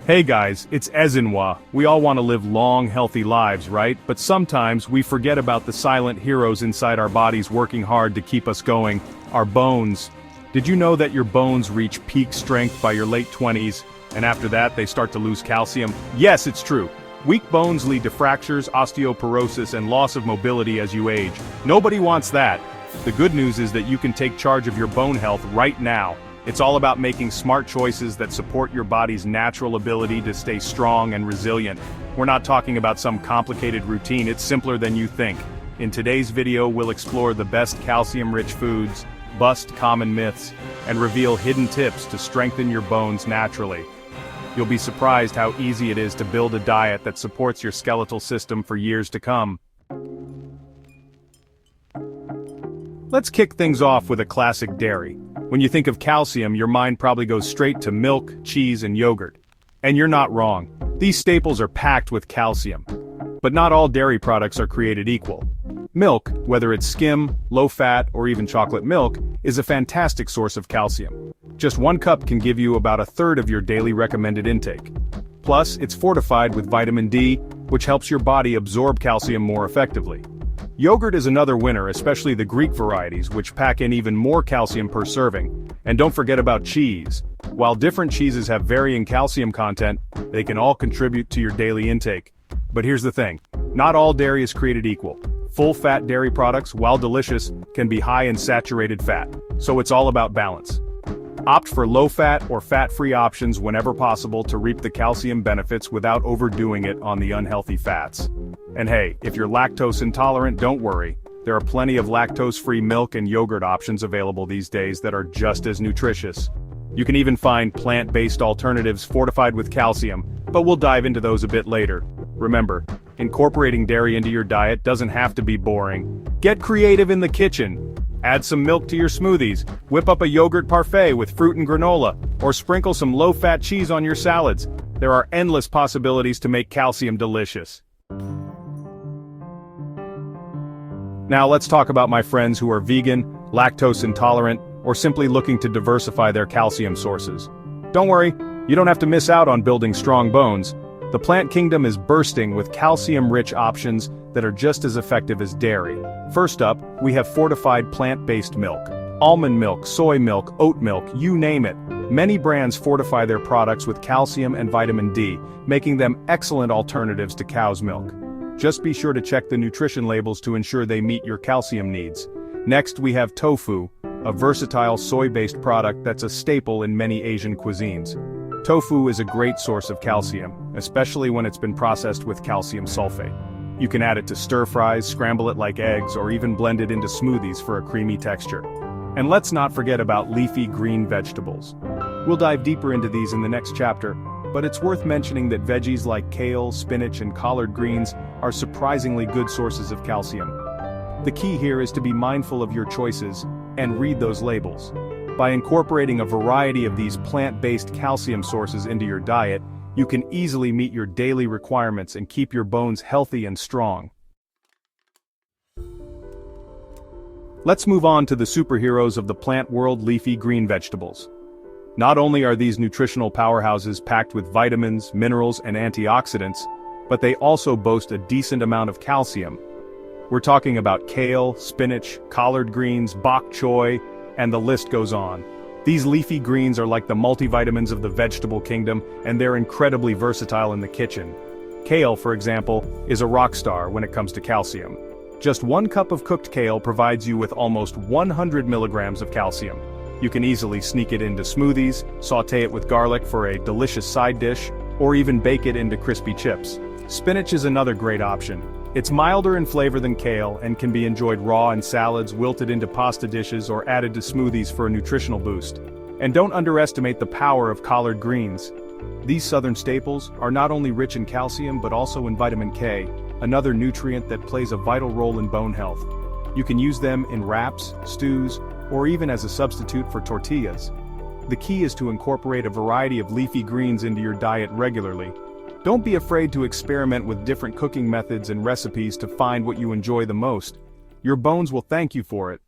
Hey guys, it's Ezinwa. We all want to live long, healthy lives, right? But sometimes we forget about the silent heroes inside our bodies working hard to keep us going, our bones. Did you know that your bones reach peak strength by your late 20s, and after that they start to lose calcium? Yes, it's true. Weak bones lead to fractures, osteoporosis, and loss of mobility as you age. Nobody wants that. The good news is that you can take charge of your bone health right now. It's all about making smart choices that support your body's natural ability to stay strong and resilient. We're not talking about some complicated routine, it's simpler than you think. In today's video, we'll explore the best calcium-rich foods, bust common myths, and reveal hidden tips to strengthen your bones naturally. You'll be surprised how easy it is to build a diet that supports your skeletal system for years to come. Let's kick things off with a classic dairy. When you think of calcium, your mind probably goes straight to milk, cheese, and yogurt. And you're not wrong. These staples are packed with calcium. But not all dairy products are created equal. Milk, whether it's skim, low-fat, or even chocolate milk, is a fantastic source of calcium. Just 1 cup can give you about 1/3 of your daily recommended intake. Plus, it's fortified with vitamin D, which helps your body absorb calcium more effectively. Yogurt is another winner, especially the Greek varieties, which pack in even more calcium per serving. And don't forget about cheese. While different cheeses have varying calcium content, they can all contribute to your daily intake. But here's the thing, not all dairy is created equal. Full-fat dairy products, while delicious, can be high in saturated fat, so it's all about balance. Opt for low-fat or fat-free options whenever possible to reap the calcium benefits without overdoing it on the unhealthy fats. And hey, if you're lactose intolerant, don't worry. There are plenty of lactose-free milk and yogurt options available these days that are just as nutritious. You can even find plant-based alternatives fortified with calcium, but we'll dive into those a bit later. Remember, incorporating dairy into your diet doesn't have to be boring. Get creative in the kitchen. Add some milk to your smoothies, whip up a yogurt parfait with fruit and granola, or sprinkle some low-fat cheese on your salads. There are endless possibilities to make calcium delicious. Now let's talk about my friends who are vegan, lactose intolerant, or simply looking to diversify their calcium sources. Don't worry, you don't have to miss out on building strong bones. The plant kingdom is bursting with calcium-rich options that are just as effective as dairy. First up, we have fortified plant-based milk. Almond milk, soy milk, oat milk, you name it. Many brands fortify their products with calcium and vitamin D, making them excellent alternatives to cow's milk. Just be sure to check the nutrition labels to ensure they meet your calcium needs. Next, we have tofu, a versatile soy-based product that's a staple in many Asian cuisines. Tofu is a great source of calcium, especially when it's been processed with calcium sulfate. You can add it to stir-fries, scramble it like eggs, or even blend it into smoothies for a creamy texture. And let's not forget about leafy green vegetables. We'll dive deeper into these in the next chapter, but it's worth mentioning that veggies like kale, spinach, and collard greens are surprisingly good sources of calcium. The key here is to be mindful of your choices and read those labels. By incorporating a variety of these plant-based calcium sources into your diet, you can easily meet your daily requirements and keep your bones healthy and strong. Let's move on to the superheroes of the plant world, leafy green vegetables. Not only are these nutritional powerhouses packed with vitamins, minerals, and antioxidants, but they also boast a decent amount of calcium. We're talking about kale, spinach, collard greens, bok choy, and the list goes on. These leafy greens are like the multivitamins of the vegetable kingdom, and they're incredibly versatile in the kitchen. Kale, for example, is a rock star when it comes to calcium. Just 1 cup of cooked kale provides you with almost 100 milligrams of calcium. You can easily sneak it into smoothies, sauté it with garlic for a delicious side dish, or even bake it into crispy chips. Spinach is another great option. It's milder in flavor than kale and can be enjoyed raw in salads, wilted into pasta dishes, or added to smoothies for a nutritional boost. And don't underestimate the power of collard greens. These southern staples are not only rich in calcium but also in vitamin K, another nutrient that plays a vital role in bone health. You can use them in wraps, stews, or even as a substitute for tortillas. The key is to incorporate a variety of leafy greens into your diet regularly. Don't be afraid to experiment with different cooking methods and recipes to find what you enjoy the most. Your bones will thank you for it.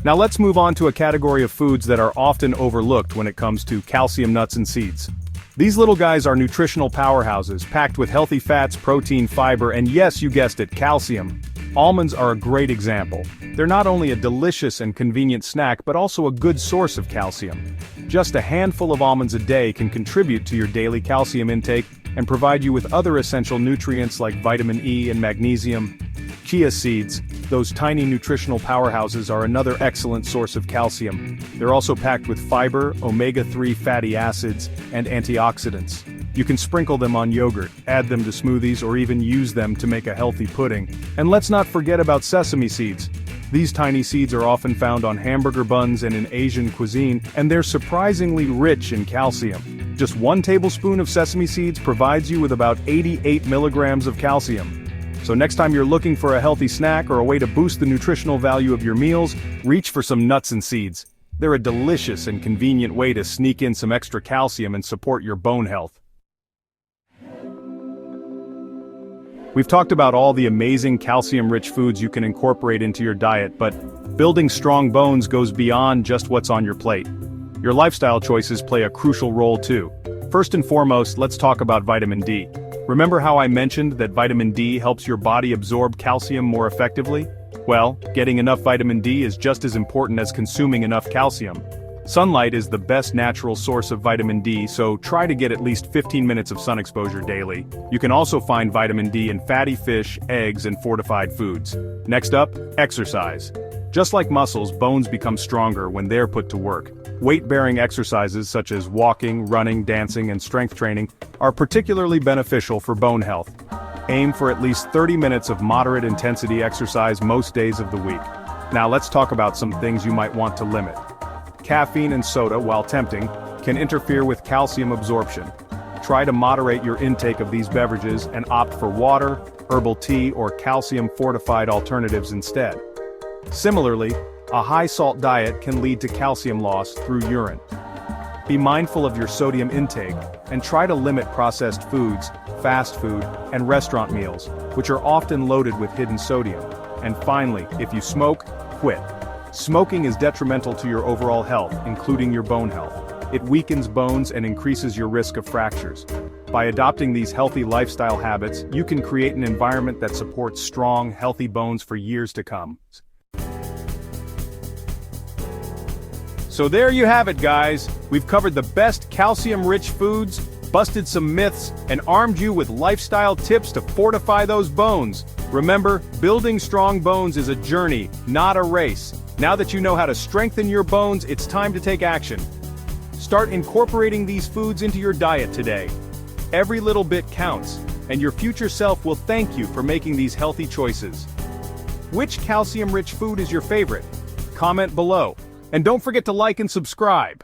Now let's move on to a category of foods that are often overlooked when it comes to calcium nuts and seeds. These little guys are nutritional powerhouses, packed with healthy fats, protein, fiber, and yes, you guessed it, calcium. Almonds are a great example. They're not only a delicious and convenient snack but also a good source of calcium. Just a handful of almonds a day can contribute to your daily calcium intake and provide you with other essential nutrients like vitamin E and magnesium. Chia seeds, those tiny nutritional powerhouses, are another excellent source of calcium. They're also packed with fiber, omega-3 fatty acids, and antioxidants. You can sprinkle them on yogurt, add them to smoothies, or even use them to make a healthy pudding. And let's not forget about sesame seeds. These tiny seeds are often found on hamburger buns and in Asian cuisine, and they're surprisingly rich in calcium. Just 1 tablespoon of sesame seeds provides you with about 88 milligrams of calcium. So next time you're looking for a healthy snack or a way to boost the nutritional value of your meals, reach for some nuts and seeds. They're a delicious and convenient way to sneak in some extra calcium and support your bone health. We've talked about all the amazing calcium-rich foods you can incorporate into your diet, but building strong bones goes beyond just what's on your plate. Your lifestyle choices play a crucial role too. First and foremost, let's talk about vitamin D. Remember how I mentioned that vitamin D helps your body absorb calcium more effectively? Well, getting enough vitamin D is just as important as consuming enough calcium. Sunlight is the best natural source of vitamin D, so try to get at least 15 minutes of sun exposure daily. You can also find vitamin D in fatty fish, eggs, and fortified foods. Next up, exercise. Just like muscles, bones become stronger when they're put to work. Weight-bearing exercises such as walking, running, dancing, and strength training are particularly beneficial for bone health. Aim for at least 30 minutes of moderate intensity exercise most days of the week. Now let's talk about some things you might want to limit. Caffeine and soda, while tempting, can interfere with calcium absorption. Try to moderate your intake of these beverages and opt for water, herbal tea, or calcium-fortified alternatives instead. Similarly, a high-salt diet can lead to calcium loss through urine. Be mindful of your sodium intake, and try to limit processed foods, fast food, and restaurant meals, which are often loaded with hidden sodium. And finally, if you smoke, quit. Smoking is detrimental to your overall health, including your bone health. It weakens bones and increases your risk of fractures. By adopting these healthy lifestyle habits, you can create an environment that supports strong, healthy bones for years to come. So there you have it, guys. We've covered the best calcium-rich foods, busted some myths, and armed you with lifestyle tips to fortify those bones. Remember, building strong bones is a journey, not a race. Now that you know how to strengthen your bones, it's time to take action. Start incorporating these foods into your diet today. Every little bit counts, and your future self will thank you for making these healthy choices. Which calcium-rich food is your favorite? Comment below. And don't forget to like and subscribe.